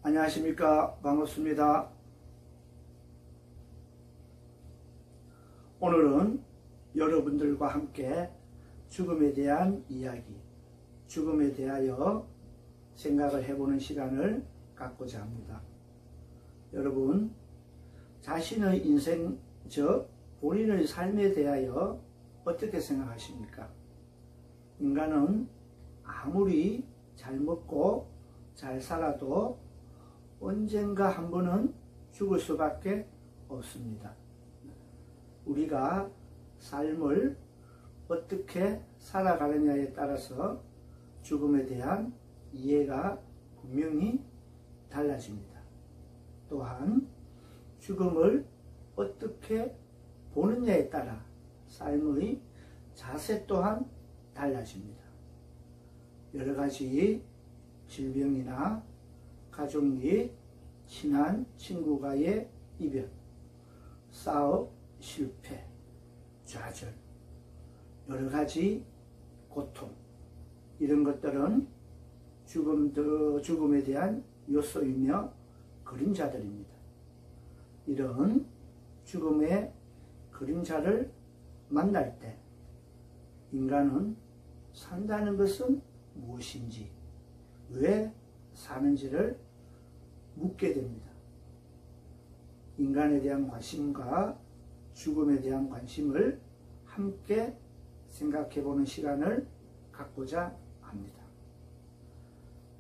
안녕하십니까. 반갑습니다. 오늘은 여러분들과 함께 죽음에 대한 이야기, 죽음에 대하여 생각을 해보는 시간을 갖고자 합니다. 여러분, 자신의 인생, 즉 본인의 삶에 대하여 어떻게 생각하십니까? 인간은 아무리 잘 먹고 잘 살아도 언젠가 한 번은 죽을 수밖에 없습니다. 우리가 삶을 어떻게 살아가느냐에 따라서 죽음에 대한 이해가 분명히 달라집니다. 또한 죽음을 어떻게 보느냐에 따라 삶의 자세 또한 달라집니다. 여러 가지 질병이나 가족 및 친한 친구와의 이별, 사업 실패, 좌절, 여러 가지 고통, 이런 것들은 죽음에 대한 요소이며 그림자들입니다. 이런 죽음의 그림자를 만날 때 인간은 산다는 것은 무엇인지, 왜 사는지를 묻게 됩니다. 인간에 대한 관심과 죽음에 대한 관심을 함께 생각해보는 시간을 갖고자 합니다.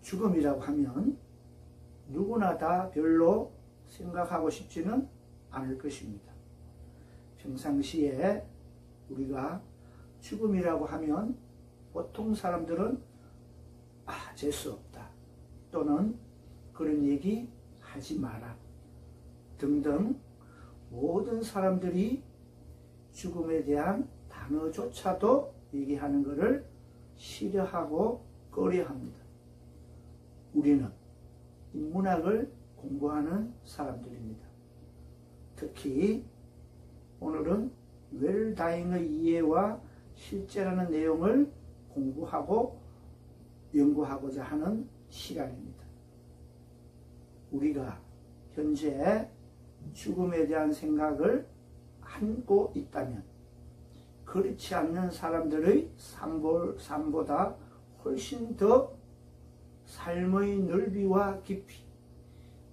죽음이라고 하면 누구나 다 별로 생각하고 싶지는 않을 것입니다. 평상시에 우리가 죽음이라고 하면 보통 사람들은 재수 없다, 또는 그런 얘기 하지 마라 등등 모든 사람들이 죽음에 대한 단어조차도 얘기하는 것을 싫어하고 꺼려합니다. 우리는 인문학을 공부하는 사람들입니다. 특히 오늘은 웰다잉의 이해와 실제라는 내용을 공부하고 연구하고자 하는 시간입니다. 우리가 현재 죽음에 대한 생각을 하고 있다면 그렇지 않는 사람들의 삶보다 훨씬 더 삶의 넓이와 깊이,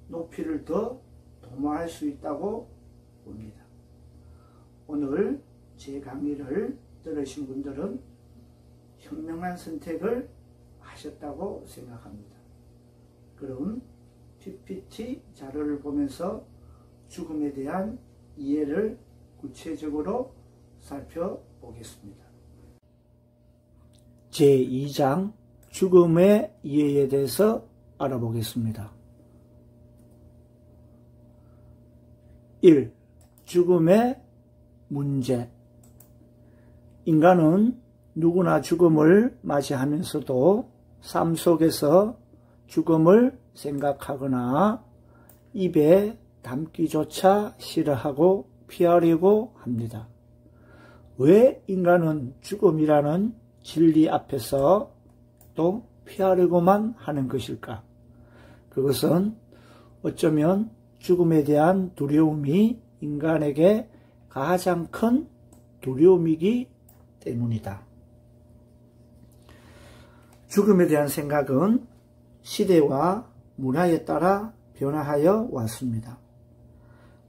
높이를 더 도모할 수 있다고 봅니다. 오늘 제 강의를 들으신 분들은 현명한 선택을 하셨다고 생각합니다. 그럼 PPT 자료를 보면서 죽음에 대한 이해를 구체적으로 살펴보겠습니다. 제2장 죽음의 이해에 대해서 알아보겠습니다. 1. 죽음의 문제. 인간은 누구나 죽음을 맞이하면서도 삶 속에서 죽음을 생각하거나 입에 담기조차 싫어하고 피하려고 합니다. 왜 인간은 죽음이라는 진리 앞에서 또 피하려고만 하는 것일까? 그것은 어쩌면 죽음에 대한 두려움이 인간에게 가장 큰 두려움이기 때문이다. 죽음에 대한 생각은 시대와 문화에 따라 변화하여 왔습니다.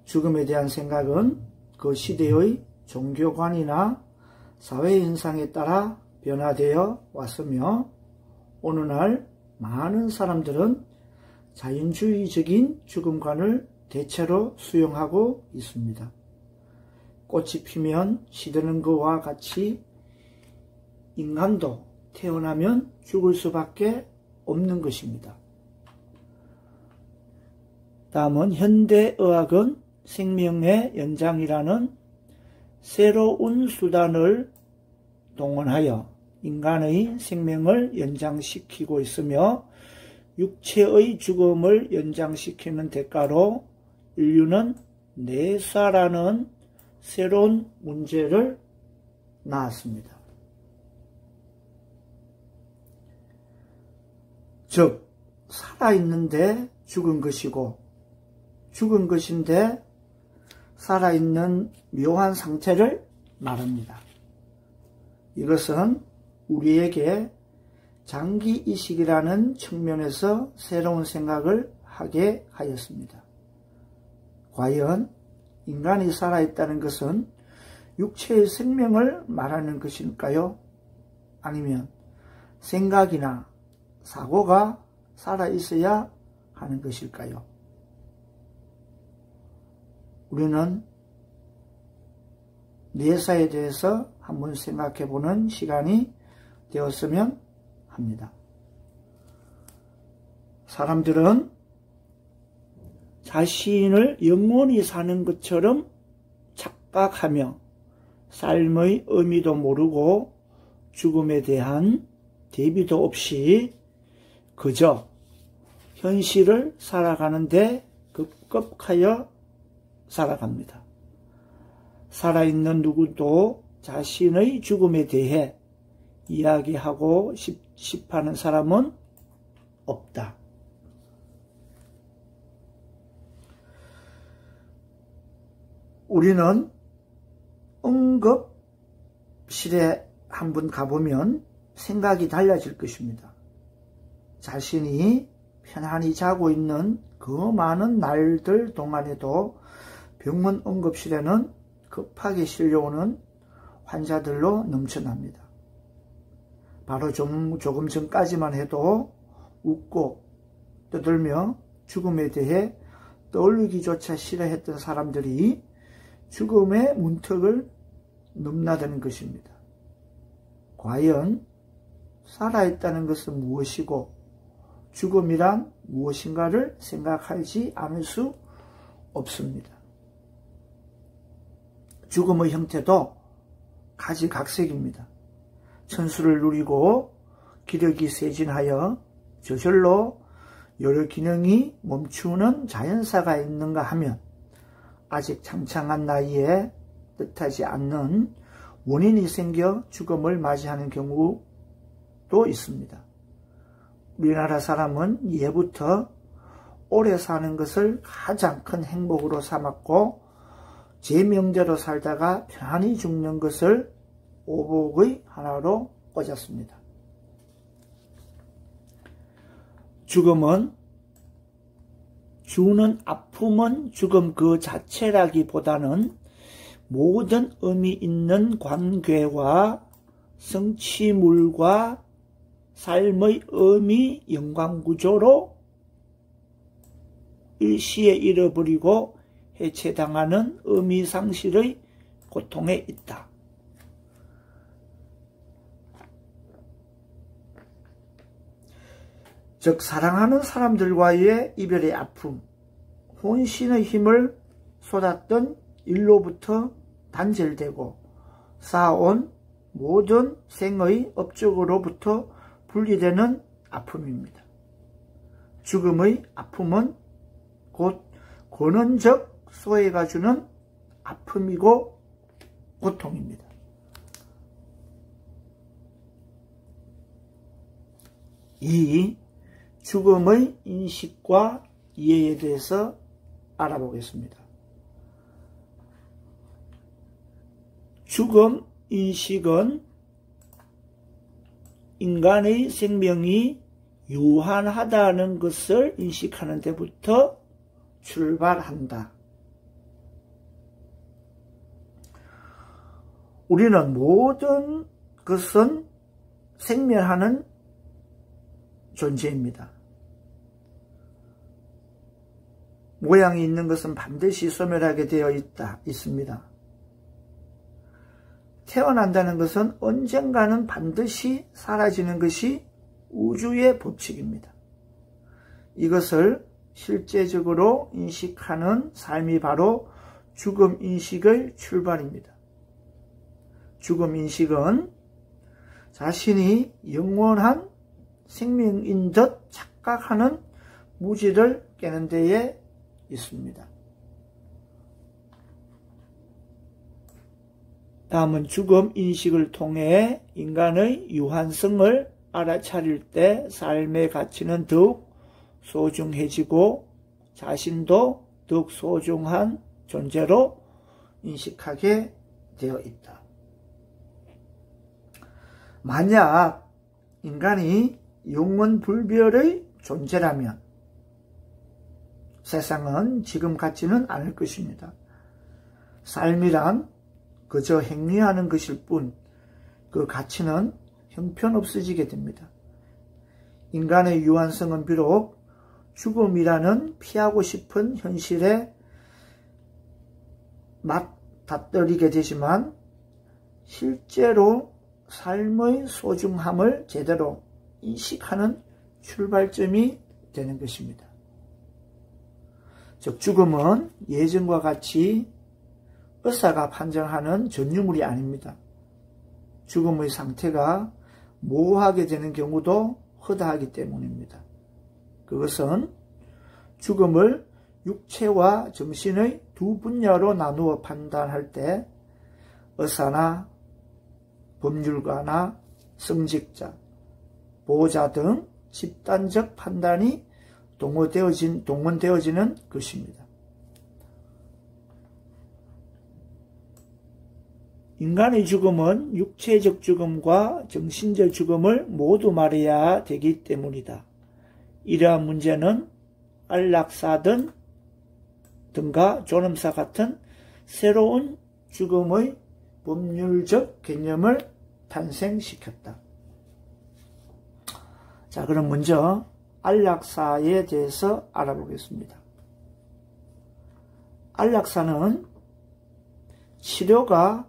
죽음에 대한 생각은 그 시대의 종교관이나 사회현상에 따라 변화되어 왔으며 어느 날 많은 사람들은 자연주의적인 죽음관을 대체로 수용하고 있습니다. 꽃이 피면 시드는 것과 같이 인간도 태어나면 죽을 수밖에 없는 것입니다. 다음은 현대의학은 생명의 연장이라는 새로운 수단을 동원하여 인간의 생명을 연장시키고 있으며 육체의 죽음을 연장시키는 대가로 인류는 내사라는 새로운 문제를 낳았습니다. 즉 살아있는데 죽은 것이고 죽은 것인데 살아있는 묘한 상태를 말합니다. 이것은 우리에게 장기이식이라는 측면에서 새로운 생각을 하게 하였습니다. 과연 인간이 살아있다는 것은 육체의 생명을 말하는 것일까요? 아니면 생각이나 사고가 살아있어야 하는 것일까요? 우리는 뇌사에 대해서 한번 생각해 보는 시간이 되었으면 합니다. 사람들은 자신을 영원히 사는 것처럼 착각하며 삶의 의미도 모르고 죽음에 대한 대비도 없이 그저 현실을 살아가는데 급급하여 살아갑니다. 살아있는 누구도 자신의 죽음에 대해 이야기하고 싶어하는 사람은 없다. 우리는 응급실에 한번 가보면 생각이 달라질 것입니다. 자신이 편안히 자고 있는 그 많은 날들 동안에도 병원 응급실에는 급하게 실려오는 환자들로 넘쳐납니다. 바로 조금 전까지만 해도 웃고 떠들며 죽음에 대해 떠올리기조차 싫어했던 사람들이 죽음의 문턱을 넘나드는 것입니다. 과연 살아있다는 것은 무엇이고 죽음이란 무엇인가를 생각하지 않을 수 없습니다. 죽음의 형태도 가지각색입니다. 천수를 누리고 기력이 쇠진하여 저절로 여러 기능이 멈추는 자연사가 있는가 하면 아직 창창한 나이에 뜻하지 않는 원인이 생겨 죽음을 맞이하는 경우도 있습니다. 우리나라 사람은 예부터 오래 사는 것을 가장 큰 행복으로 삼았고 제 명대로 살다가 편안히 죽는 것을 오복의 하나로 꽂았습니다. 죽음은 주는 아픔은 죽음 그 자체라기보다는 모든 의미 있는 관계와 성취물과 삶의 의미 연관구조로 일시에 잃어버리고 해체당하는 의미상실의 고통에 있다. 즉 사랑하는 사람들과의 이별의 아픔, 혼신의 힘을 쏟았던 일로부터 단절되고 쌓아온 모든 생의 업적으로부터 분리되는 아픔입니다. 죽음의 아픔은 곧 근원적 소외가 주는 아픔이고 고통입니다. 이 죽음의 인식과 이해에 대해서 알아보겠습니다. 죽음 인식은 인간의 생명이 유한하다는 것을 인식하는 데부터 출발한다. 우리는 모든 것은 생멸하는 존재입니다. 모양이 있는 것은 반드시 소멸하게 되어 있습니다. 태어난다는 것은 언젠가는 반드시 사라지는 것이 우주의 법칙입니다. 이것을 실제적으로 인식하는 삶이 바로 죽음 인식의 출발입니다. 죽음 인식은 자신이 영원한 생명인 듯 착각하는 무지를 깨는 데에 있습니다. 다음은 죽음 인식을 통해 인간의 유한성을 알아차릴 때 삶의 가치는 더욱 소중해지고 자신도 더욱 소중한 존재로 인식하게 되어 있다. 만약 인간이 영원불멸의 존재라면 세상은 지금 같지는 않을 것입니다. 삶이란 그저 행위하는 것일 뿐 그 가치는 형편없어지게 됩니다. 인간의 유한성은 비록 죽음이라는 피하고 싶은 현실에 맞닥뜨리게 되지만 실제로 삶의 소중함을 제대로 인식하는 출발점이 되는 것입니다. 즉 죽음은 예전과 같이 의사가 판정하는 전유물이 아닙니다. 죽음의 상태가 모호하게 되는 경우도 허다하기 때문입니다. 그것은 죽음을 육체와 정신의 두 분야로 나누어 판단할 때 의사나 법률가나 성직자, 보호자 등 집단적 판단이 동원되어지는 것입니다. 인간의 죽음은 육체적 죽음과 정신적 죽음을 모두 말해야 되기 때문이다. 이러한 문제는 안락사 등과 존엄사 같은 새로운 죽음의 법률적 개념을 탄생시켰다. 자, 그럼 먼저 안락사에 대해서 알아보겠습니다. 안락사는 치료가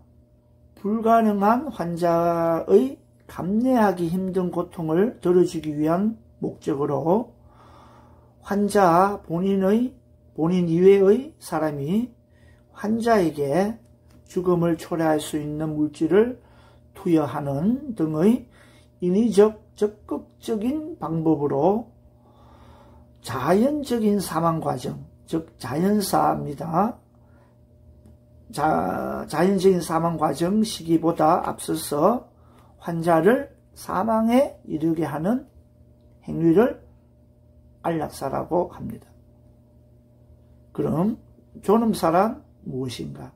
불가능한 환자의 감내하기 힘든 고통을 덜어주기 위한 목적으로 환자 본인 이외의 사람이 환자에게 죽음을 초래할 수 있는 물질을 투여하는 등의 인위적 적극적인 방법으로 자연적인 사망 과정, 즉 자연사입니다. 자연적인 사망 과정 시기보다 앞서서 환자를 사망에 이르게 하는 행위를 안락사라고 합니다. 그럼 존엄사란 무엇인가?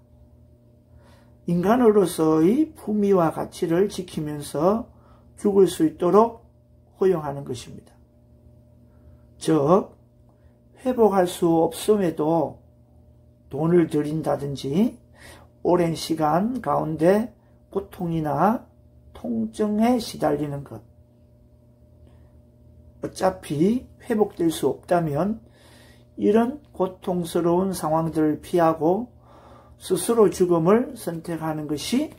인간으로서의 품위와 가치를 지키면서 죽을 수 있도록 허용하는 것입니다. 즉 회복할 수 없음에도 돈을 들인다든지 오랜 시간 가운데 고통이나 통증에 시달리는 것, 어차피 회복될 수 없다면 이런 고통스러운 상황들을 피하고 스스로 죽음을 선택하는 것이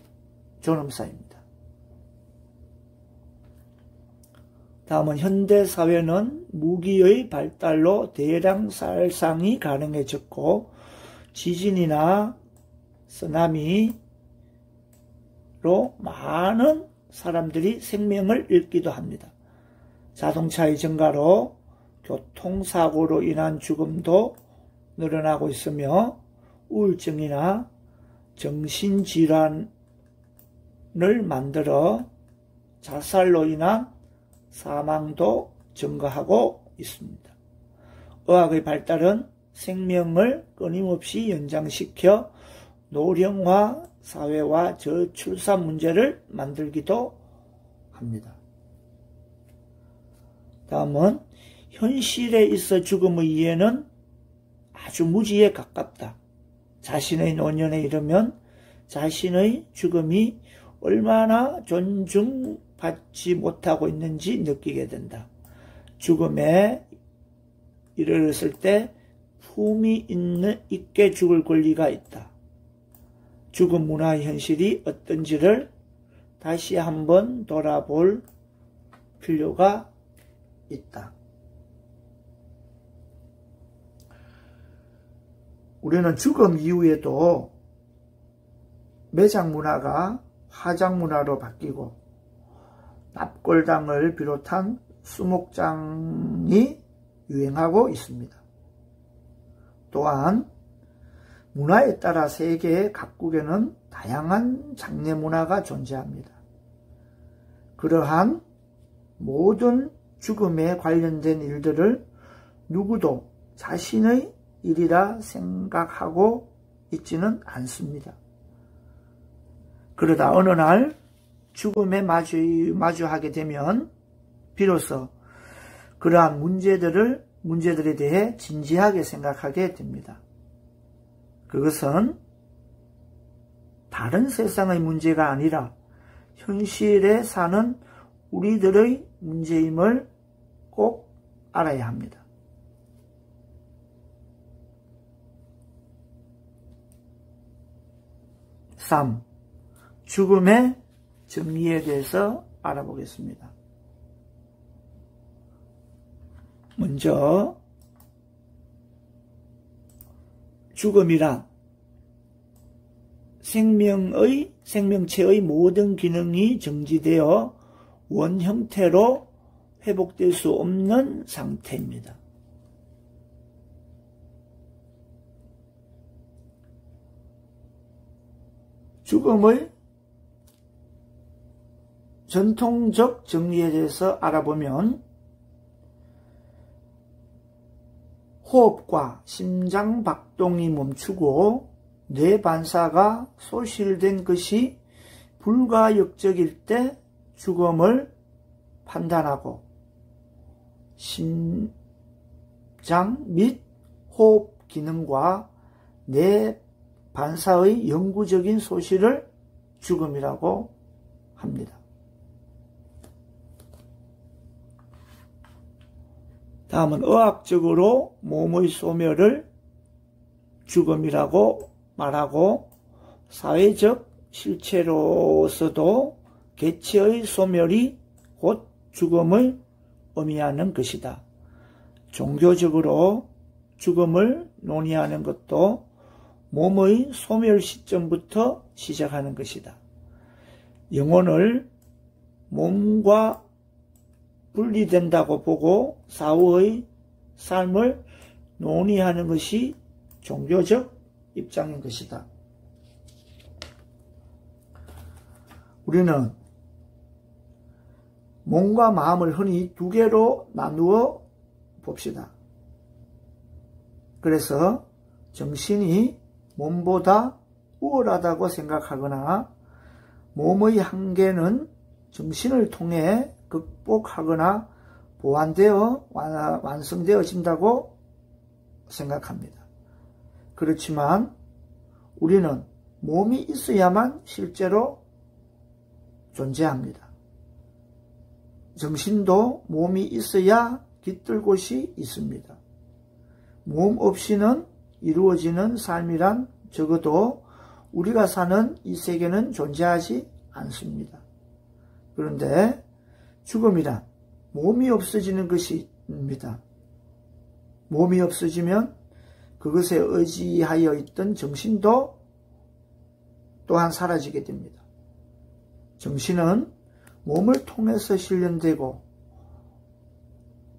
존엄사입니다. 다음은 현대사회는 무기의 발달로 대량 살상이 가능해졌고 지진이나 쓰나미로 많은 사람들이 생명을 잃기도 합니다. 자동차의 증가로 교통사고로 인한 죽음도 늘어나고 있으며 우울증이나 정신질환을 만들어 자살로 인한 사망도 증가하고 있습니다. 의학의 발달은 생명을 끊임없이 연장시켜 노령화 사회와 저출산 문제를 만들기도 합니다. 다음은 현실에 있어 죽음의 이해는 아주 무지에 가깝다. 자신의 노년에 이르면 자신의 죽음이 얼마나 존중받지 못하고 있는지 느끼게 된다. 죽음에 이르렀을 때 품위 있게 죽을 권리가 있다. 죽음 문화의 현실이 어떤지를 다시 한번 돌아볼 필요가 있다. 우리는 죽음 이후에도 매장 문화가 화장 문화로 바뀌고 납골당을 비롯한 수목장이 유행하고 있습니다. 또한 문화에 따라 세계 각국에는 다양한 장례 문화가 존재합니다. 그러한 모든 죽음에 관련된 일들을 누구도 자신의 일이라 생각하고 있지는 않습니다. 그러다 어느 날 죽음에 마주하게 되면 비로소 그러한 문제들에 대해 진지하게 생각하게 됩니다. 그것은 다른 세상의 문제가 아니라 현실에 사는 우리들의 문제임을 꼭 알아야 합니다. 3. 죽음의 정의에 대해서 알아보겠습니다. 먼저 죽음이란 생명체의 모든 기능이 정지되어 원 형태로 회복될 수 없는 상태입니다. 죽음의 전통적 정리에 대해서 알아보면 호흡과 심장 박동이 멈추고 뇌 반사가 소실된 것이 불가역적일 때 죽음을 판단하고 심장 및 호흡 기능과 뇌 반사의 영구적인 소실을 죽음이라고 합니다. 다음은 의학적으로 몸의 소멸을 죽음이라고 말하고 사회적 실체로서도 개체의 소멸이 곧 죽음을 의미하는 것이다. 종교적으로 죽음을 논의하는 것도 몸의 소멸 시점부터 시작하는 것이다. 영혼을 몸과 분리된다고 보고 사후의 삶을 논의하는 것이 종교적 입장인 것이다. 우리는 몸과 마음을 흔히 두 개로 나누어 봅시다. 그래서 정신이 몸보다 우월하다고 생각하거나 몸의 한계는 정신을 통해 극복하거나 보완되어 완성되어진다고 생각합니다. 그렇지만 우리는 몸이 있어야만 실제로 존재합니다. 정신도 몸이 있어야 깃들 곳이 있습니다. 몸 없이는 이루어지는 삶이란 적어도 우리가 사는 이 세계는 존재하지 않습니다. 그런데 죽음이란 몸이 없어지는 것입니다. 몸이 없어지면 그것에 의지하여 있던 정신도 또한 사라지게 됩니다. 정신은 몸을 통해서 실현되고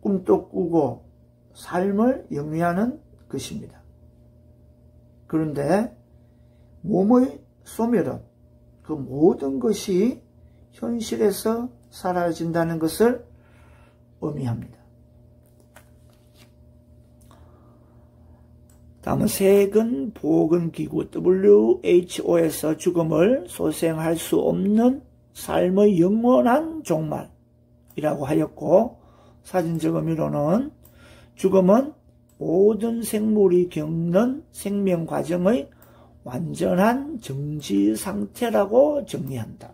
꿈도 꾸고 삶을 영위하는 것입니다. 그런데 몸의 소멸은 그 모든 것이 현실에서 사라진다는 것을 의미합니다. 다음은 세계보건기구 WHO에서 죽음을 소생할 수 없는 삶의 영원한 종말이라고 하였고, 사진적 의미로는 죽음은 모든 생물이 겪는 생명 과정의 완전한 정지 상태라고 정리한다.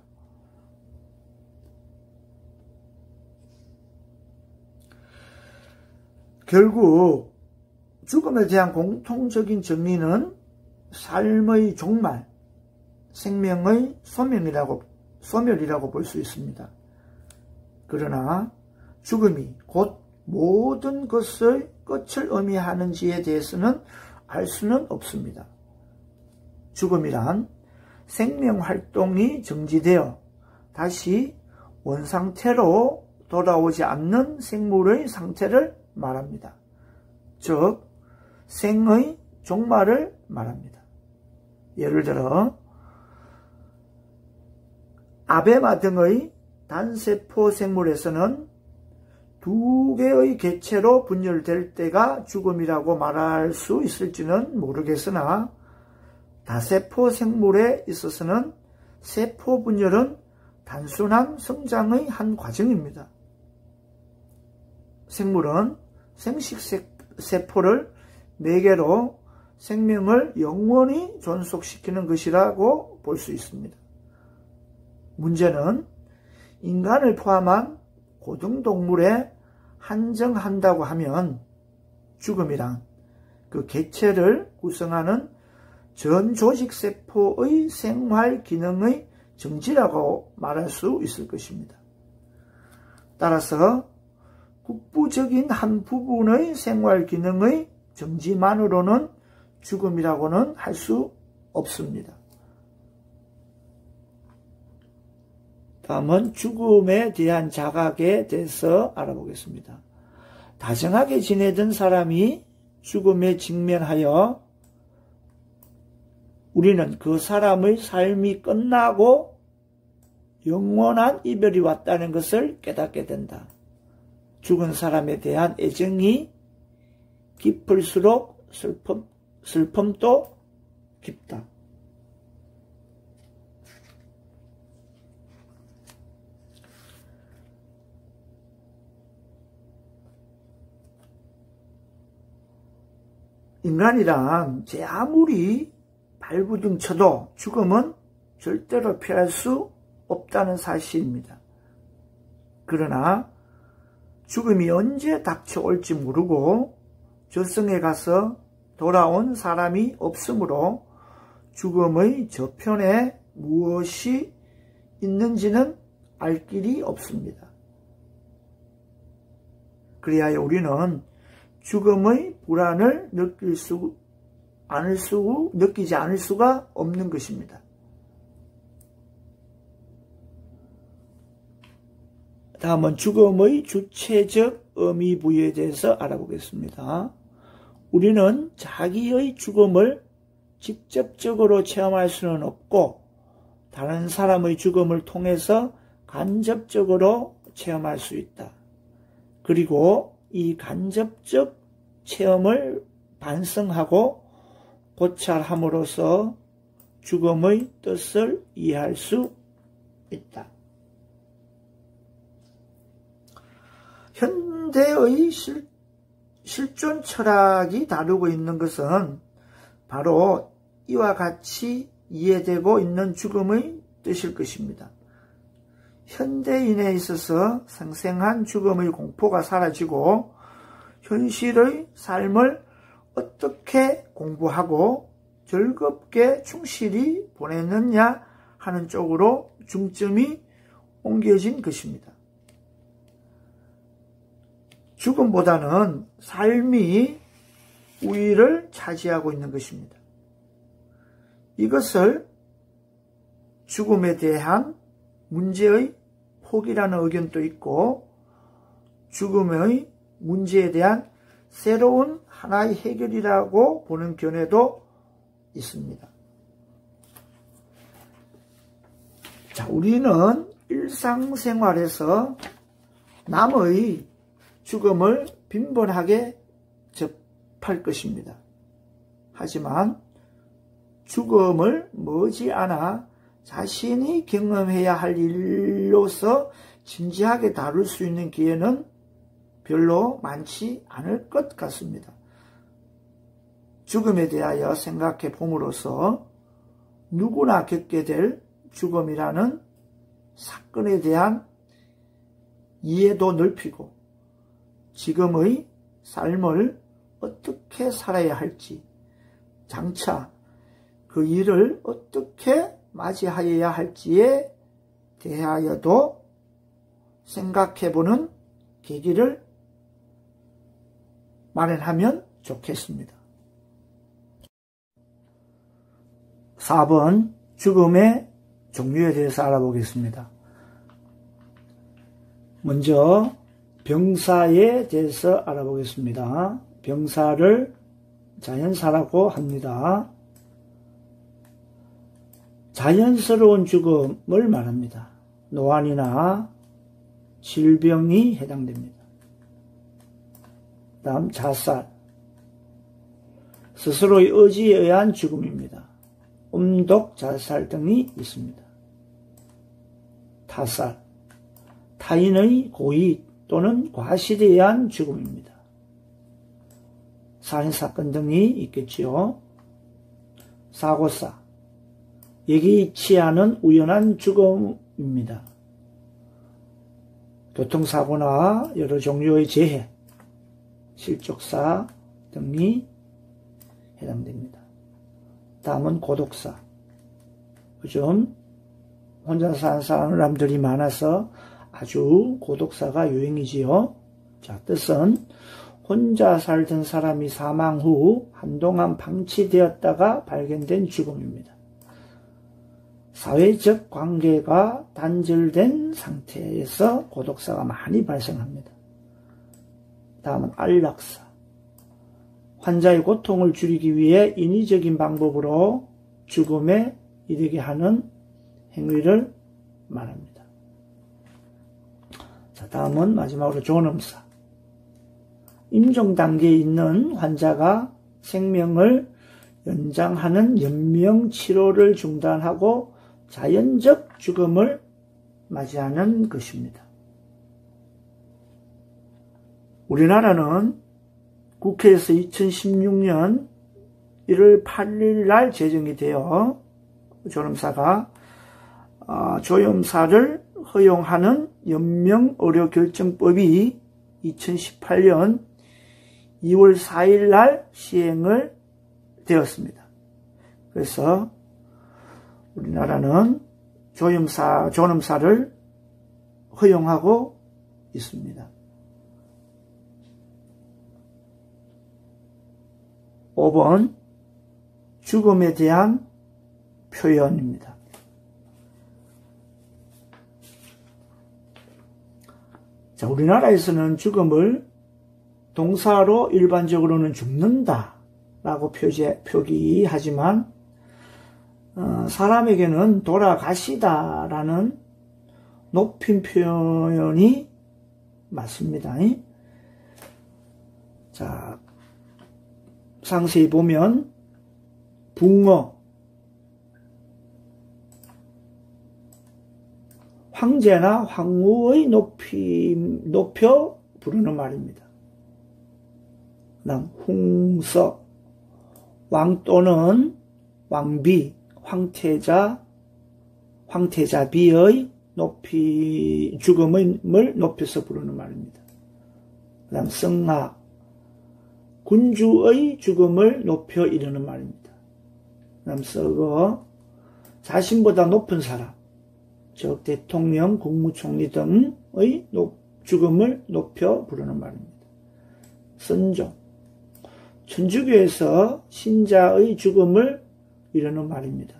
결국 죽음에 대한 공통적인 정리는 삶의 종말, 생명의 소멸이라고 볼 수 있습니다. 그러나 죽음이 곧 모든 것의 끝을 의미하는지에 대해서는 알 수는 없습니다. 죽음이란 생명활동이 정지되어 다시 원상태로 돌아오지 않는 생물의 상태를 말합니다. 즉 생의 종말을 말합니다. 예를 들어 아베마 등의 단세포 생물에서는 두 개의 객체로 분열될 때가 죽음이라고 말할 수 있을지는 모르겠으나 다세포 생물에 있어서는 세포 분열은 단순한 성장의 한 과정입니다. 생물은 생식세포를 매개로 생명을 영원히 존속시키는 것이라고 볼 수 있습니다. 문제는 인간을 포함한 고등동물에 한정한다고 하면 죽음이란 그 객체를 구성하는 전 조직세포의 생활 기능의 정지라고 말할 수 있을 것입니다. 따라서 국부적인 한 부분의 생활 기능의 정지만으로는 죽음이라고는 할 수 없습니다. 다음은 죽음에 대한 자각에 대해서 알아보겠습니다. 다정하게 지내던 사람이 죽음에 직면하여 우리는 그 사람의 삶이 끝나고 영원한 이별이 왔다는 것을 깨닫게 된다. 죽은 사람에 대한 애정이 깊을수록 슬픔도 깊다. 인간이란 제 아무리 발부둥 쳐도 죽음은 절대로 피할 수 없다는 사실입니다. 그러나 죽음이 언제 닥쳐올지 모르고 저승에 가서 돌아온 사람이 없으므로 죽음의 저편에 무엇이 있는지는 알 길이 없습니다. 그리하여 우리는 죽음의 불안을 느끼지 않을 수가 없는 것입니다. 다음은 죽음의 주체적 의미 부여에 대해서 알아보겠습니다. 우리는 자기의 죽음을 직접적으로 체험할 수는 없고 다른 사람의 죽음을 통해서 간접적으로 체험할 수 있다. 그리고 이 간접적 체험을 반성하고 고찰함으로써 죽음의 뜻을 이해할 수 있다. 현대의 실존 철학이 다루고 있는 것은 바로 이와 같이 이해되고 있는 죽음의 뜻일 것입니다. 현대인에 있어서 생생한 죽음의 공포가 사라지고 현실의 삶을 어떻게 공부하고 즐겁게 충실히 보냈느냐 하는 쪽으로 중점이 옮겨진 것입니다. 죽음보다는 삶이 우위를 차지하고 있는 것입니다. 이것을 죽음에 대한 문제의 포기라는 의견도 있고 죽음의 문제에 대한 새로운 하나의 해결이라고 보는 견해도 있습니다. 자, 우리는 일상생활에서 남의 죽음을 빈번하게 접할 것입니다. 하지만 죽음을 머지않아 자신이 경험해야 할 일로서 진지하게 다룰 수 있는 기회는 별로 많지 않을 것 같습니다. 죽음에 대하여 생각해 봄으로써 누구나 겪게 될 죽음이라는 사건에 대한 이해도 넓히고 지금의 삶을 어떻게 살아야 할지, 장차 그 일을 어떻게 맞이하여야 할지에 대하여도 생각해보는 계기를 마련하면 좋겠습니다. 4번 죽음의 종류에 대해서 알아보겠습니다. 먼저 병사에 대해서 알아보겠습니다. 병사를 자연사라고 합니다. 자연스러운 죽음을 말합니다. 노안이나 질병이 해당됩니다. 다음 자살, 스스로의 의지에 의한 죽음입니다. 음독, 자살 등이 있습니다. 타살, 타인의 고의 또는 과실에 의한 죽음입니다. 살인사건 등이 있겠지요. 사고사, 예기치 않은 우연한 죽음입니다. 교통사고나 여러 종류의 재해, 실족사 등이 해당됩니다. 다음은 고독사. 요즘 혼자 사는 사람들이 많아서 아주 고독사가 유행이지요. 자, 뜻은 혼자 살던 사람이 사망 후 한동안 방치되었다가 발견된 죽음입니다. 사회적 관계가 단절된 상태에서 고독사가 많이 발생합니다. 다음은 안락사. 환자의 고통을 줄이기 위해 인위적인 방법으로 죽음에 이르게 하는 행위를 말합니다. 자, 다음은 마지막으로 존엄사. 임종 단계에 있는 환자가 생명을 연장하는 연명 치료를 중단하고 자연적 죽음을 맞이하는 것입니다. 우리나라는 국회에서 2016년 1월 8일 날 제정이 되어 존엄사가 조엄사를 허용하는 연명의료결정법이 2018년 2월 4일 날 시행을 되었습니다. 그래서 우리나라는 존엄사를 허용하고 있습니다. 5번 죽음에 대한 표현입니다. 자, 우리나라에서는 죽음을 동사로 일반적으로는 죽는다 라고 표기하지만 사람에게는 돌아가시다 라는 높임 표현이 맞습니다. 자, 상세히 보면 붕어, 황제나 황후의 높여 부르는 말입니다. 그다음 홍서, 왕 또는 왕비, 황태자비의 죽음을 높여서 부르는 말입니다. 그다음 성하, 군주의 죽음을 높여 이르는 말입니다. 그다음 서거, 자신보다 높은 사람, 즉 대통령, 국무총리 등의 죽음을 높여 부르는 말입니다. 선종, 천주교에서 신자의 죽음을 이르는 말입니다.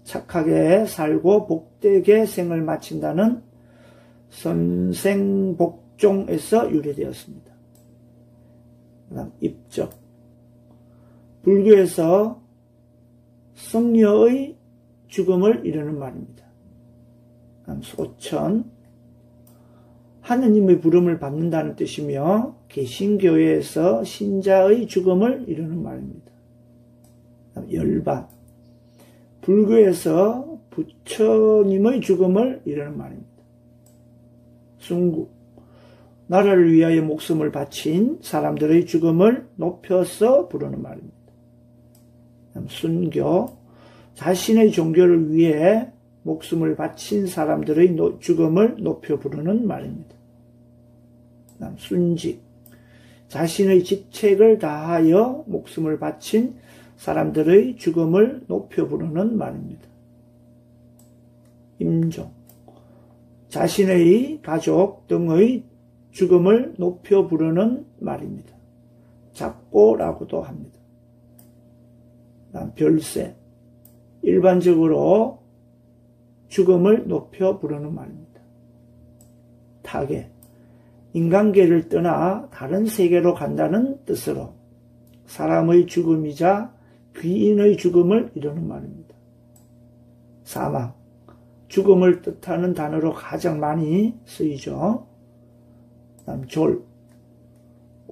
착하게 살고 복되게 생을 마친다는 선생복종에서 유래되었습니다. 그다음 입적, 불교에서 성녀의 죽음을 이르는 말입니다. 그다음 소천, 하느님의 부름을 받는다는 뜻이며 개신교회에서 신자의 죽음을 이루는 말입니다. 열반, 불교에서 부처님의 죽음을 이루는 말입니다. 순국, 나라를 위하여 목숨을 바친 사람들의 죽음을 높여서 부르는 말입니다. 순교, 자신의 종교를 위해 목숨을 바친 사람들의 죽음을 높여 부르는 말입니다. 순직, 자신의 직책을 다하여 목숨을 바친 사람들의 죽음을 높여 부르는 말입니다. 임종, 자신의 가족 등의 죽음을 높여 부르는 말입니다. 작고라고도 합니다. 별세, 일반적으로 죽음을 높여 부르는 말입니다. 타계, 인간계를 떠나 다른 세계로 간다는 뜻으로 사람의 죽음이자 귀인의 죽음을 이루는 말입니다. 사망, 죽음을 뜻하는 단어로 가장 많이 쓰이죠. 졸,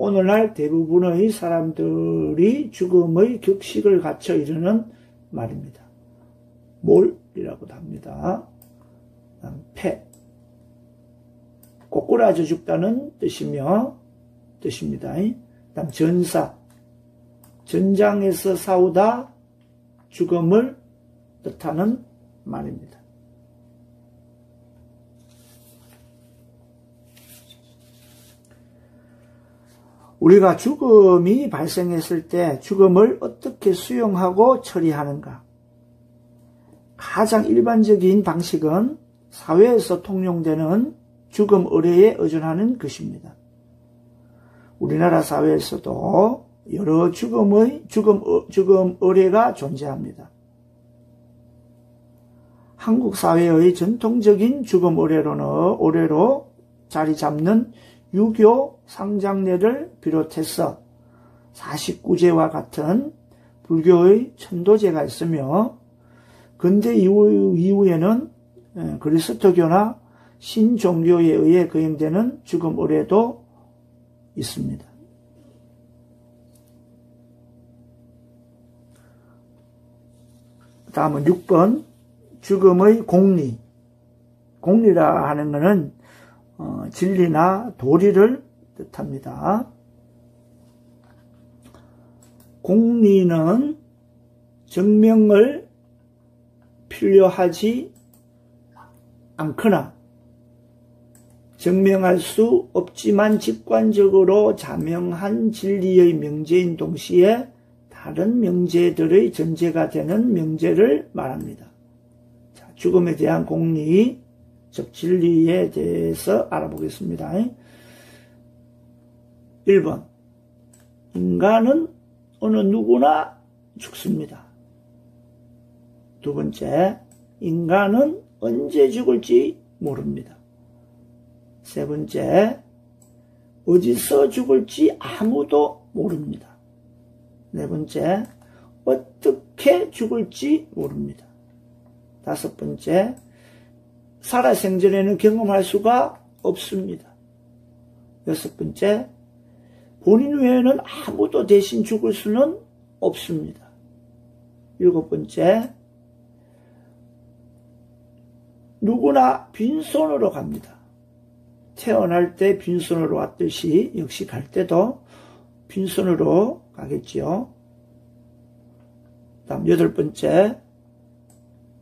오늘날 대부분의 사람들이 죽음의 격식을 갖춰 이르는 말입니다. 몰이라고도 합니다. 패. 꼬꾸라져 죽다는 뜻입니다. 다음 전사. 전장에서 싸우다 죽음을 뜻하는 말입니다. 우리가 죽음이 발생했을 때 죽음을 어떻게 수용하고 처리하는가? 가장 일반적인 방식은 사회에서 통용되는 죽음 의례에 의존하는 것입니다. 우리나라 사회에서도 여러 죽음 의례가 존재합니다. 한국 사회의 전통적인 죽음 의례로 자리 잡는 유교 상장례를 비롯해서 49제와 같은 불교의 천도제가 있으며 근대 이후에는 그리스도교나 신종교에 의해 거행되는 죽음 의례도 있습니다. 다음은 6번 죽음의 공리. 공리라 하는 것은 진리나 도리를 뜻합니다. 공리는 증명을 필요하지 않거나 증명할 수 없지만 직관적으로 자명한 진리의 명제인 동시에 다른 명제들의 전제가 되는 명제를 말합니다. 자, 죽음에 대한 공리, 즉 진리에 대해서 알아보겠습니다. 1번. 인간은 어느 누구나 죽습니다. 두 번째. 인간은 언제 죽을지 모릅니다. 세 번째. 어디서 죽을지 아무도 모릅니다. 네 번째. 어떻게 죽을지 모릅니다. 다섯 번째. 살아생전에는 경험할 수가 없습니다. 여섯 번째, 본인 외에는 아무도 대신 죽을 수는 없습니다. 일곱 번째, 누구나 빈손으로 갑니다. 태어날 때 빈손으로 왔듯이 역시 갈 때도 빈손으로 가겠지요. 다음 여덟 번째,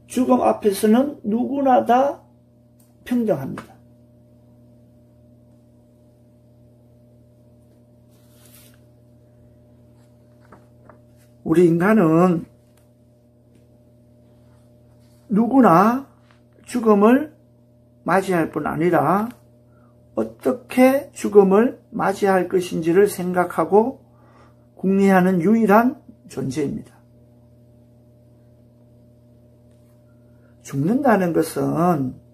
죽음 앞에서는 누구나 다 평등합니다. 우리 인간은 누구나 죽음을 맞이할 뿐 아니라 어떻게 죽음을 맞이할 것인지를 생각하고 궁리하는 유일한 존재입니다. 죽는다는 것은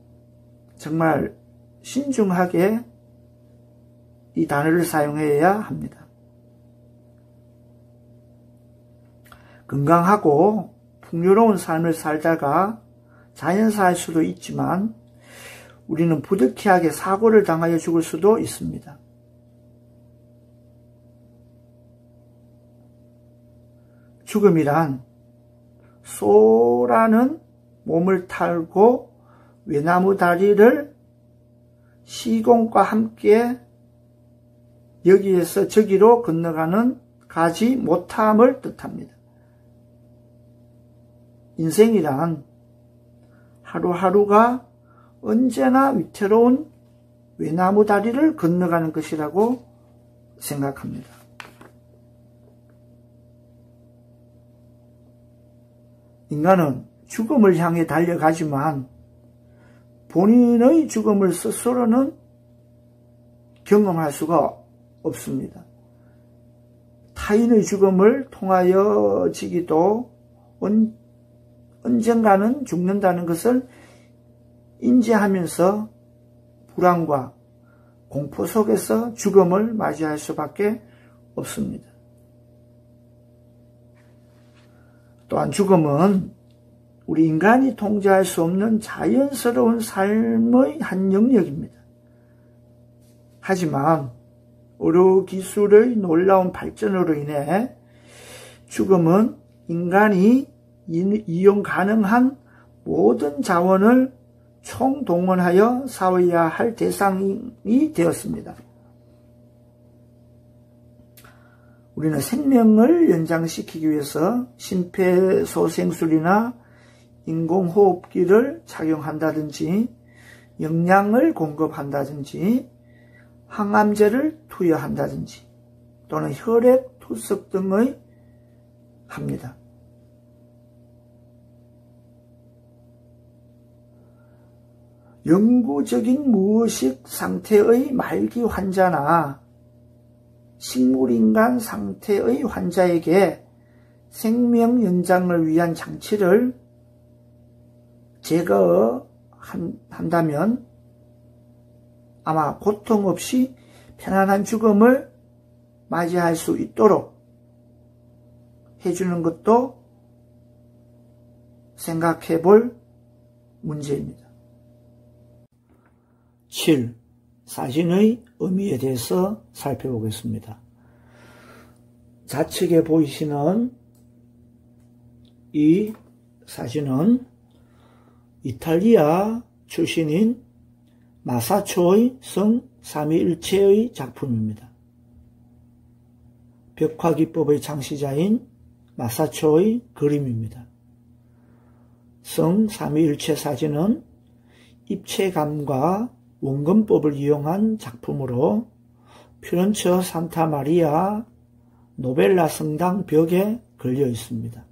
정말 신중하게 이 단어를 사용해야 합니다. 건강하고 풍요로운 삶을 살다가 자연사할 수도 있지만 우리는 부득이하게 사고를 당하여 죽을 수도 있습니다. 죽음이란 소라는 몸을 탈고 외나무 다리를 시공과 함께 여기에서 저기로 건너가는 가지 못함을 뜻합니다. 인생이란 하루하루가 언제나 위태로운 외나무 다리를 건너가는 것이라고 생각합니다. 인간은 죽음을 향해 달려가지만 본인의 죽음을 스스로는 경험할 수가 없습니다. 타인의 죽음을 통하여지기도 언젠가는 죽는다는 것을 인지하면서 불안과 공포 속에서 죽음을 맞이할 수밖에 없습니다. 또한 죽음은 우리 인간이 통제할 수 없는 자연스러운 삶의 한 영역입니다. 하지만 의료기술의 놀라운 발전으로 인해 죽음은 인간이 이용 가능한 모든 자원을 총동원하여 싸워야 할 대상이 되었습니다. 우리는 생명을 연장시키기 위해서 심폐소생술이나 인공호흡기를 착용한다든지 영양을 공급한다든지 항암제를 투여한다든지 또는 혈액 투석 등의 합니다. 영구적인 무의식 상태의 말기 환자나 식물인간 상태의 환자에게 생명 연장을 위한 장치를 제거한다면 아마 고통 없이 편안한 죽음을 맞이할 수 있도록 해주는 것도 생각해 볼 문제입니다. 7. 사진의 의미에 대해서 살펴보겠습니다. 좌측에 보이시는 이 사진은 이탈리아 출신인 마사초의 성 삼위일체의 작품입니다. 벽화기법의 창시자인 마사초의 그림입니다. 성 삼위일체 사진은 입체감과 원근법을 이용한 작품으로 피렌체 산타 마리아 노벨라 성당 벽에 걸려 있습니다.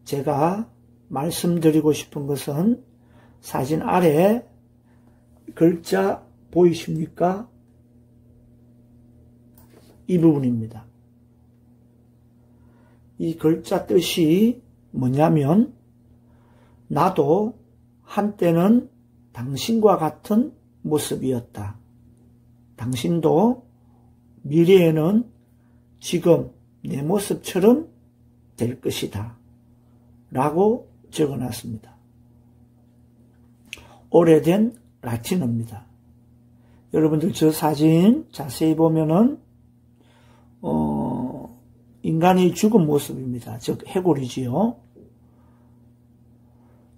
제가 말씀드리고 싶은 것은 사진 아래에 글자 보이십니까? 이 부분입니다. 이 글자 뜻이 뭐냐면 나도 한때는 당신과 같은 모습이었다. 당신도 미래에는 지금 내 모습처럼 될 것이다. 라고 적어놨습니다. 오래된 라틴어입니다. 여러분들 저 사진 자세히 보면은 인간의 죽은 모습입니다. 즉 해골이지요.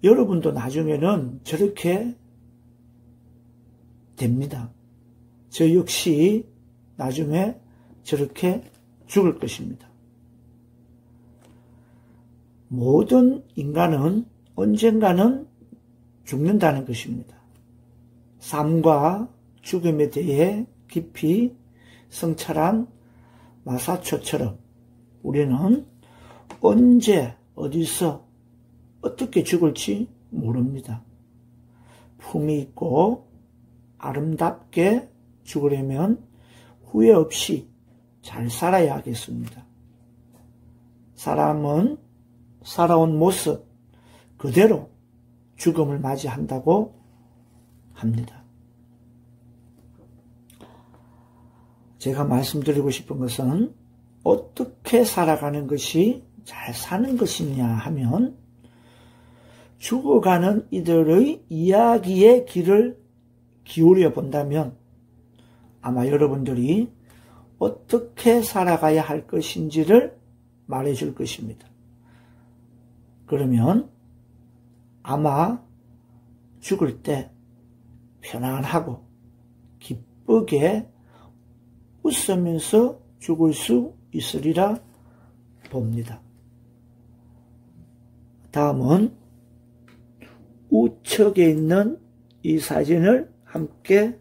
여러분도 나중에는 저렇게 됩니다. 저 역시 나중에 저렇게 죽을 것입니다. 모든 인간은 언젠가는 죽는다는 것입니다. 삶과 죽음에 대해 깊이 성찰한 마사초처럼 우리는 언제 어디서 어떻게 죽을지 모릅니다. 품이 있고 아름답게 죽으려면 후회 없이 잘 살아야 하겠습니다. 사람은 살아온 모습 그대로 죽음을 맞이한다고 합니다. 제가 말씀드리고 싶은 것은 어떻게 살아가는 것이 잘 사는 것이냐 하면 죽어가는 이들의 이야기의 귀를 기울여 본다면 아마 여러분들이 어떻게 살아가야 할 것인지를 말해줄 것입니다. 그러면 아마 죽을 때 편안하고 기쁘게 웃으면서 죽을 수 있으리라 봅니다. 다음은 우측에 있는 이 사진을 함께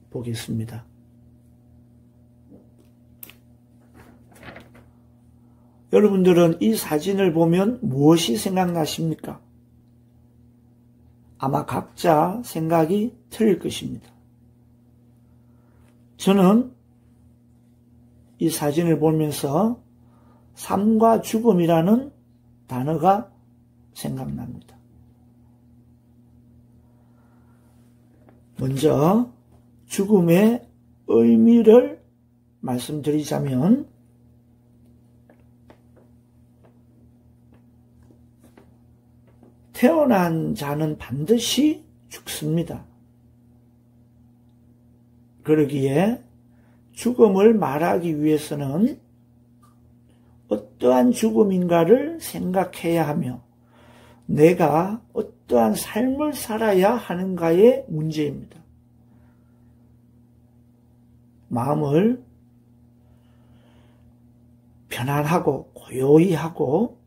보겠습니다. 여러분들은 이 사진을 보면 무엇이 생각나십니까? 아마 각자 생각이 틀릴 것입니다. 저는 이 사진을 보면서 삶과 죽음이라는 단어가 생각납니다. 먼저 죽음의 의미를 말씀드리자면 태어난 자는 반드시 죽습니다. 그러기에 죽음을 말하기 위해서는 어떠한 죽음인가를 생각해야 하며 내가 어떠한 삶을 살아야 하는가의 문제입니다. 마음을 편안하고 고요히 하고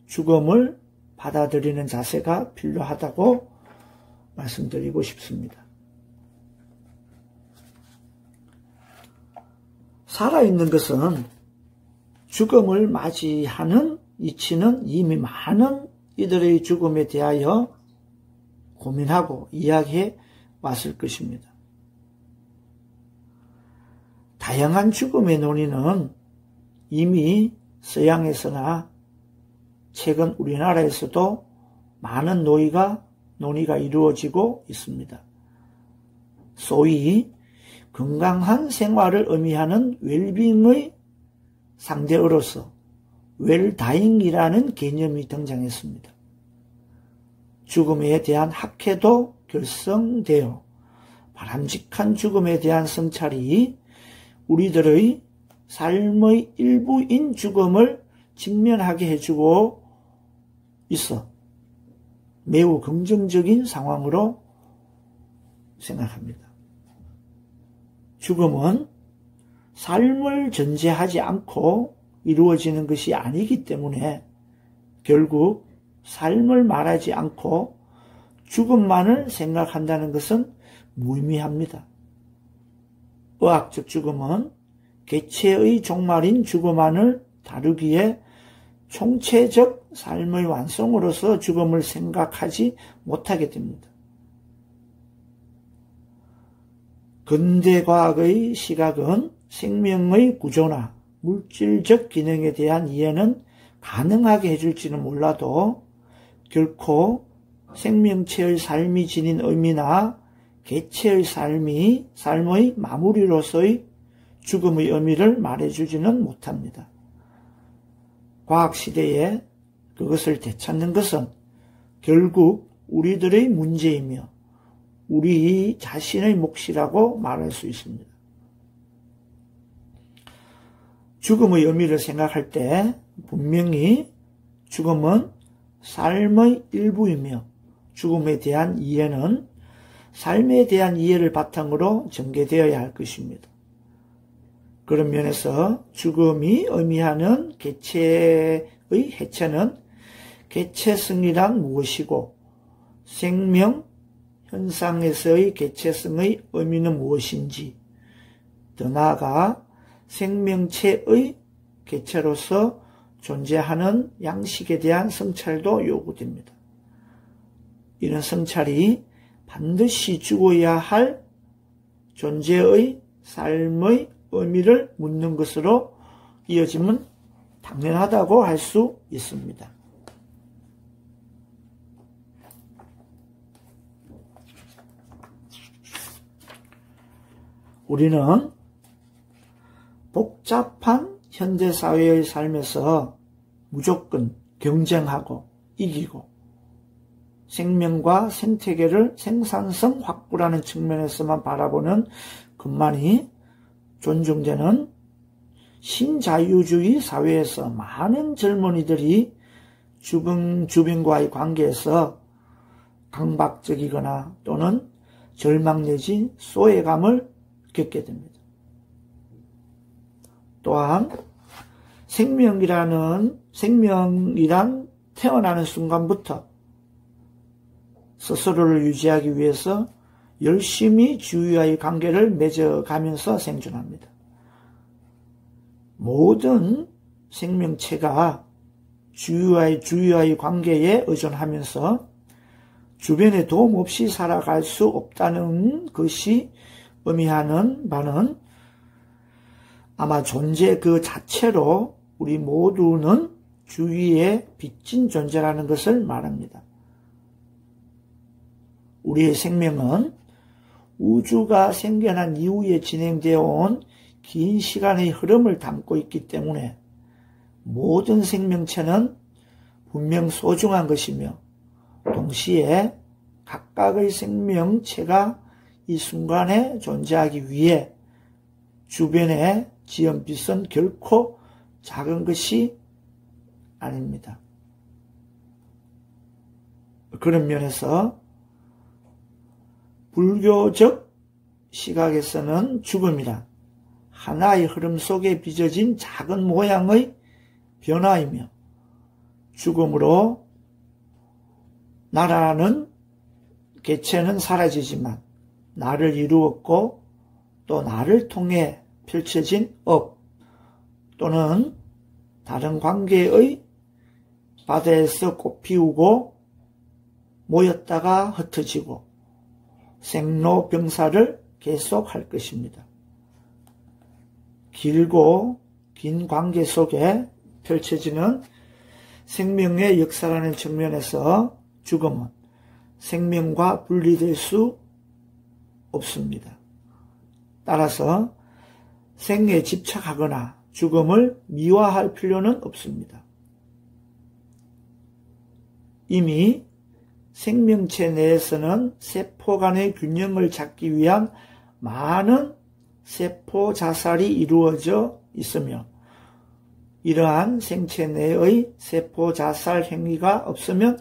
죽음을 받아들이는 자세가 필요하다고 말씀드리고 싶습니다. 살아있는 것은 죽음을 맞이하는 이치는 이미 많은 이들의 죽음에 대하여 고민하고 이야기해 왔을 것입니다. 다양한 죽음의 논의는 이미 서양에서나 최근 우리나라에서도 많은 논의가 이루어지고 있습니다. 소위 건강한 생활을 의미하는 웰빙의 상대어로서 웰다잉이라는 개념이 등장했습니다. 죽음에 대한 학회도 결성되어 바람직한 죽음에 대한 성찰이 우리들의 삶의 일부인 죽음을 직면하게 해주고 있어 매우 긍정적인 상황으로 생각합니다. 죽음은 삶을 전제하지 않고 이루어지는 것이 아니기 때문에 결국 삶을 말하지 않고 죽음만을 생각한다는 것은 무의미합니다. 의학적 죽음은 개체의 종말인 죽음만을 다루기에 총체적 삶의 완성으로서 죽음을 생각하지 못하게 됩니다. 근대과학의 시각은 생명의 구조나 물질적 기능에 대한 이해는 가능하게 해줄지는 몰라도 결코 생명체의 삶이 지닌 의미나 개체의 삶의 마무리로서의 죽음의 의미를 말해주지는 못합니다. 과학시대에 그것을 되찾는 것은 결국 우리들의 문제이며 우리 자신의 몫이라고 말할 수 있습니다. 죽음의 의미를 생각할 때 분명히 죽음은 삶의 일부이며 죽음에 대한 이해는 삶에 대한 이해를 바탕으로 전개되어야 할 것입니다. 그런 면에서 죽음이 의미하는 개체의 해체는 개체성이란 무엇이고 생명 현상에서의 개체성의 의미는 무엇인지, 더 나아가 생명체의 개체로서 존재하는 양식에 대한 성찰도 요구됩니다. 이런 성찰이 반드시 죽어야 할 존재의 삶의 의미를 묻는 것으로 이어지면 당연하다고 할 수 있습니다. 우리는 복잡한 현대사회의 삶에서 무조건 경쟁하고 이기고 생명과 생태계를 생산성 확보라는 측면에서만 바라보는 것만이 존중되는 신자유주의 사회에서 많은 젊은이들이 주변과의 관계에서 강박적이거나 또는 절망 내지 소외감을 겪게 됩니다. 또한 생명이란 태어나는 순간부터 스스로를 유지하기 위해서 열심히 주위와의 관계를 맺어가면서 생존합니다. 모든 생명체가 주위와의 관계에 의존하면서 주변의 도움 없이 살아갈 수 없다는 것이 의미하는 바는 아마 존재 그 자체로 우리 모두는 주위에 빚진 존재라는 것을 말합니다. 우리의 생명은 우주가 생겨난 이후에 진행되어 온 긴 시간의 흐름을 담고 있기 때문에 모든 생명체는 분명 소중한 것이며 동시에 각각의 생명체가 이 순간에 존재하기 위해 주변의 지연빛은 결코 작은 것이 아닙니다. 그런 면에서 불교적 시각에서는 죽음이란 하나의 흐름 속에 빚어진 작은 모양의 변화이며 죽음으로 나라는 개체는 사라지지만 나를 이루었고 또 나를 통해 펼쳐진 업 또는 다른 관계의 바다에서 꽃피우고 모였다가 흩어지고 생로병사를 계속할 것입니다. 길고 긴 관계 속에 펼쳐지는 생명의 역사라는 측면에서 죽음은 생명과 분리될 수 없습니다. 따라서 생에 집착하거나 죽음을 미화할 필요는 없습니다. 이미 생명체 내에서는 세포 간의 균형을 찾기 위한 많은 세포 자살이 이루어져 있으며 이러한 생체 내의 세포 자살 행위가 없으면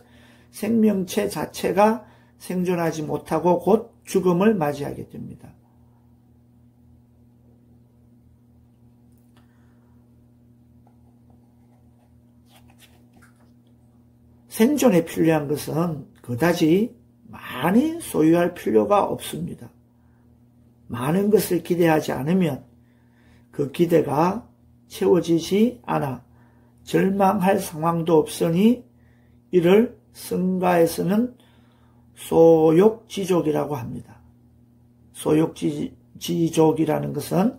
생명체 자체가 생존하지 못하고 곧 죽음을 맞이하게 됩니다. 생존에 필요한 것은 그다지 많이 소유할 필요가 없습니다. 많은 것을 기대하지 않으면 그 기대가 채워지지 않아 절망할 상황도 없으니 이를 성가에서는 소욕지족이라고 합니다. 소욕지족이라는 것은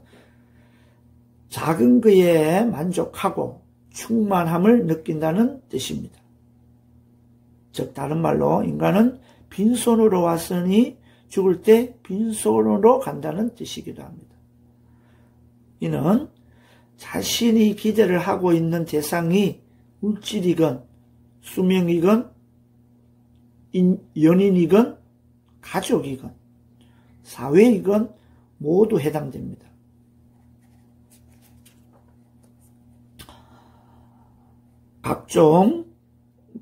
작은 것에 만족하고 충만함을 느낀다는 뜻입니다. 즉 다른 말로 인간은 빈손으로 왔으니 죽을 때 빈손으로 간다는 뜻이기도 합니다. 이는 자신이 기대를 하고 있는 대상이 물질이건 수명이건 연인이건 가족이건 사회이건 모두 해당됩니다. 각종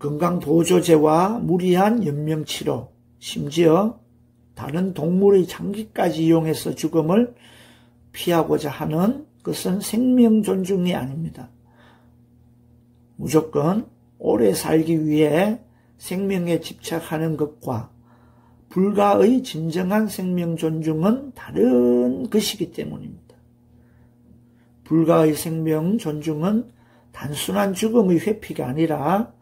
건강보조제와 무리한 연명치료, 심지어 다른 동물의 장기까지 이용해서 죽음을 피하고자 하는 것은 생명 존중이 아닙니다. 무조건 오래 살기 위해 생명에 집착하는 것과 불가의 진정한 생명 존중은 다른 것이기 때문입니다. 불가의 생명 존중은 단순한 죽음의 회피가 아니라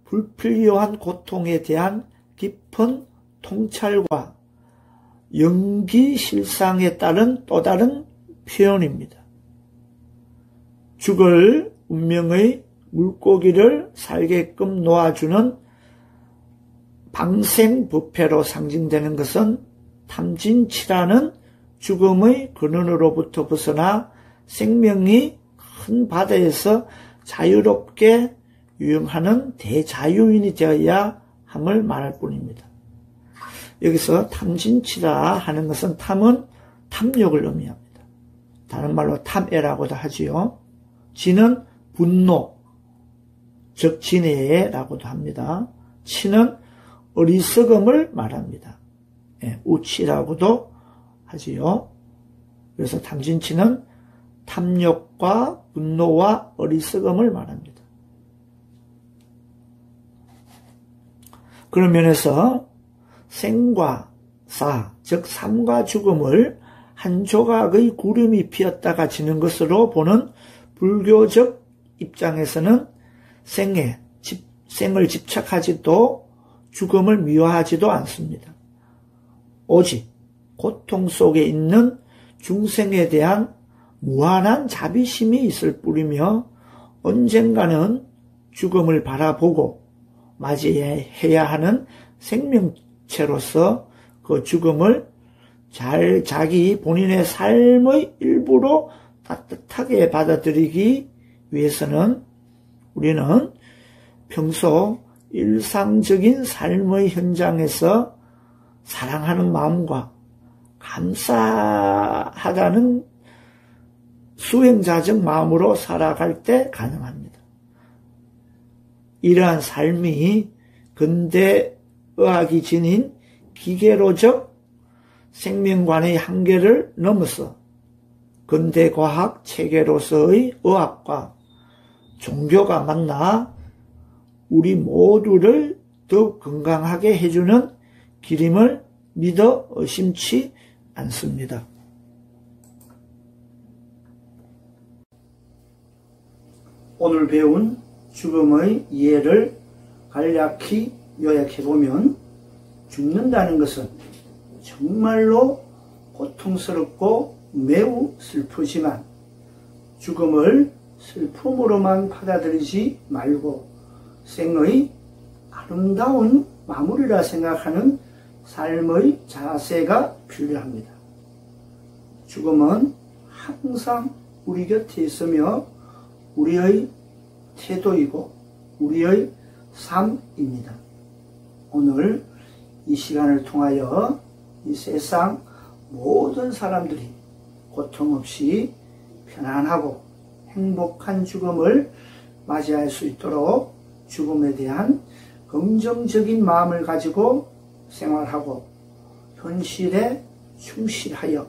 불필요한 고통에 대한 깊은 통찰과 연기실상에 따른 또 다른 표현입니다. 죽을 운명의 물고기를 살게끔 놓아주는 방생부패로 상징되는 것은 탐진치라는 죽음의 근원으로부터 벗어나 생명이 큰 바다에서 자유롭게 유영하는 대자유인이 되어야 함을 말할 뿐입니다. 여기서 탐진치라 하는 것은 탐은 탐욕을 의미합니다. 다른 말로 탐애라고도 하지요. 진은 분노, 즉 진해라고도 합니다. 치는 어리석음을 말합니다. 우치라고도 하지요. 그래서 탐진치는 탐욕과 분노와 어리석음을 말합니다. 그런 면에서 생과 사, 즉 삶과 죽음을 한 조각의 구름이 피었다가 지는 것으로 보는 불교적 입장에서는 생을 집착하지도 죽음을 미워하지도 않습니다. 오직 고통 속에 있는 중생에 대한 무한한 자비심이 있을 뿐이며 언젠가는 죽음을 바라보고 맞이해야 하는 생명체로서 그 죽음을 잘 자기 본인의 삶의 일부로 따뜻하게 받아들이기 위해서는 우리는 평소 일상적인 삶의 현장에서 사랑하는 마음과 감사하다는 수행자적 마음으로 살아갈 때 가능합니다. 이러한 삶이 근대의학이 지닌 기계로적 생명관의 한계를 넘어서 근대과학 체계로서의 의학과 종교가 만나 우리 모두를 더욱 건강하게 해주는 길임을 믿어 의심치 않습니다. 오늘 배운 죽음의 이해를 간략히 요약해보면, 죽는다는 것은 정말로 고통스럽고 매우 슬프지만 죽음을 슬픔으로만 받아들이지 말고 생의 아름다운 마무리라 생각하는 삶의 자세가 필요합니다. 죽음은 항상 우리 곁에 있으며 우리의 태도이고 우리의 삶입니다. 오늘 이 시간을 통하여 이 세상 모든 사람들이 고통 없이 편안하고 행복한 죽음을 맞이할 수 있도록 죽음에 대한 긍정적인 마음을 가지고 생활하고 현실에 충실하여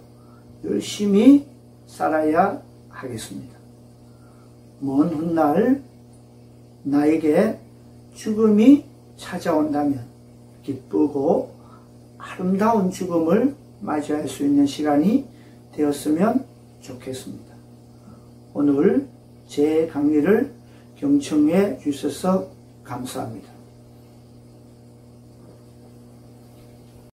열심히 살아야 하겠습니다. 먼 훗날 나에게 죽음이 찾아온다면 기쁘고 아름다운 죽음을 맞이할 수 있는 시간이 되었으면 좋겠습니다. 오늘 제 강의를 경청해 주셔서 감사합니다.